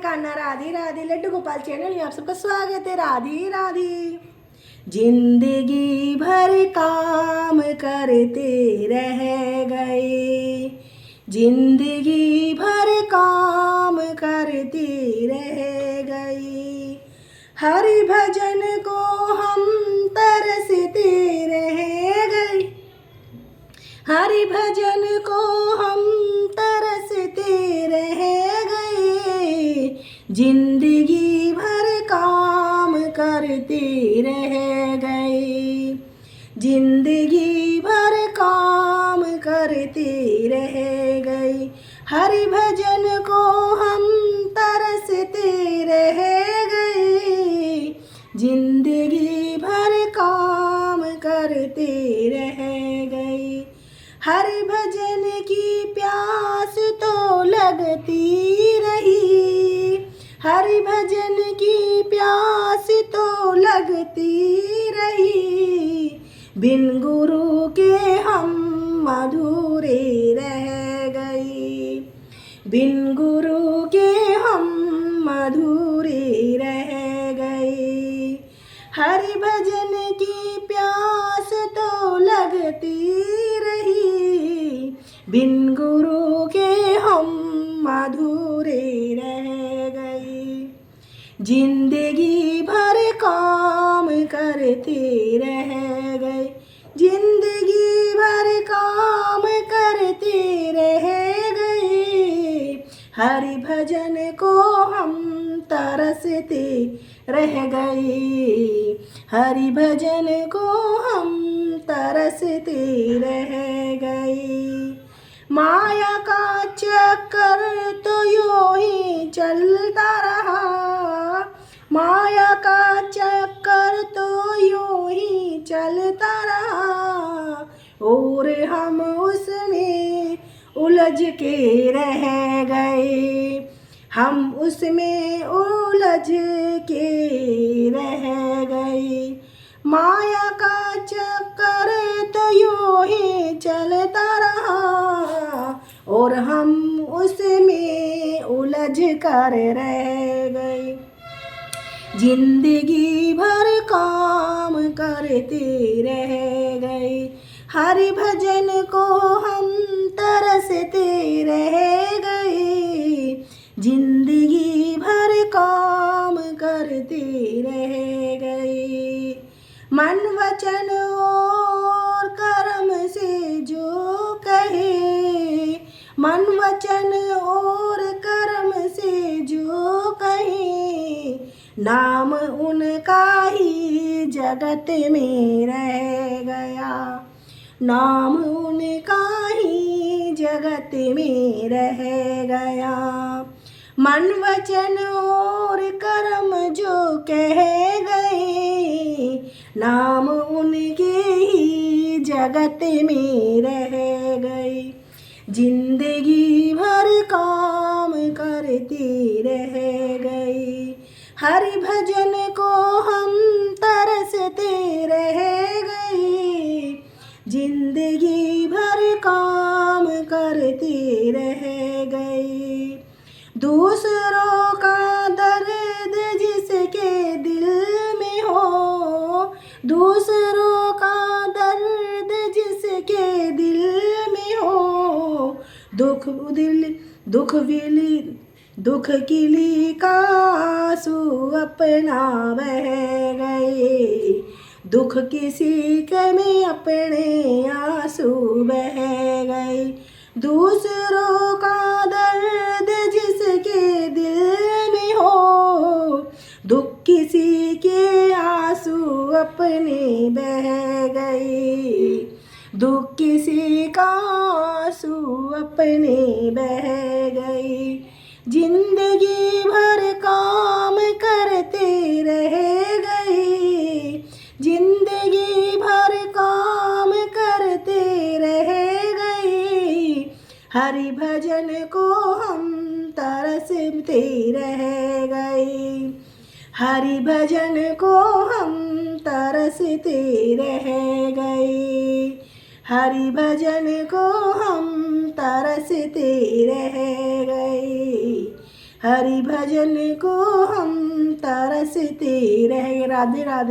Kanha Radhe Radhe. Laddu Gopal channel में आप सबका स्वागत है। राधे राधे। जिंदगी भर काम करते रह गए, जिंदगी भर काम करते रह गए, हरि भजन को हम तरसते रह गए, हरि भजन को हम तरसते रह गए, जिंदगी भर काम करते रह गए, जिंदगी भर काम करते रह गए, हरि भजन को हम तरसते रह गए, जिंदगी भर काम करते रह गए, हरि भजन की प्यास तो लगती रही, हरि भजन की प्यास तो लगती रही, बिन गुरु के हम अधूरे रह गए, बिन गुरु के हम अधूरे रह गए, हरि भजन की प्यास तो लगती रही, बिन गुरु के हम अधूरे रह गए, जिंदगी भर काम करते रह गए, जिंदगी भर काम करते रह गए, हरि भजन को हम तरसते रह गए, हरि भजन को हम तरसते रह गए, माया का चक्कर तो यूं ही चलता रहा, माया का चक्कर तो यूं ही चलता रहा, और हम उसमें उलझ के रह गए, हम उसमें उलझ के रह गए, माया का चक्कर तो यूं ही चलता रहा, और हम उसमें उलझ कर रह गए, जिंदगी भर काम करते रह गए, हरि भजन को हम तरसते रह गए, जिंदगी भर काम करते रह गए, मन वचन और कर्म से जो कहे, मन वचन और कर्म से जो कहे, नाम उनका ही जगत में रह गया, नाम उनका ही जगत में रह गया, मन वचन और कर्म जो कह गए, नाम उनके ही जगत में रह गए, जिंदगी भर काम करते रह गए, हरि भजन को हम तरसते रह गए, जिंदगी भर काम करते रह गए, दूसरों का दर्द जिसके दिल में हो, दूसरों का दर्द जिसके दिल में हो, दुख किली का आंसू अपना बह गए, दुख किसी के में अपने आंसू बह गए, दूसरों का दर्द जिसके दिल में हो, दुख किसी के आंसू अपने बह गए, दुख किसी का आंसू अपने बह गए, जिंदगी भर काम करते रह गए, जिंदगी भर काम करते रह गए, हरि भजन को हम तरसते रह गए, हरि भजन को हम तरसते रह गए, हरि भजन को हम तरसते रह गए, हरि भजन को हम तरसते रह गए। राधे राधे।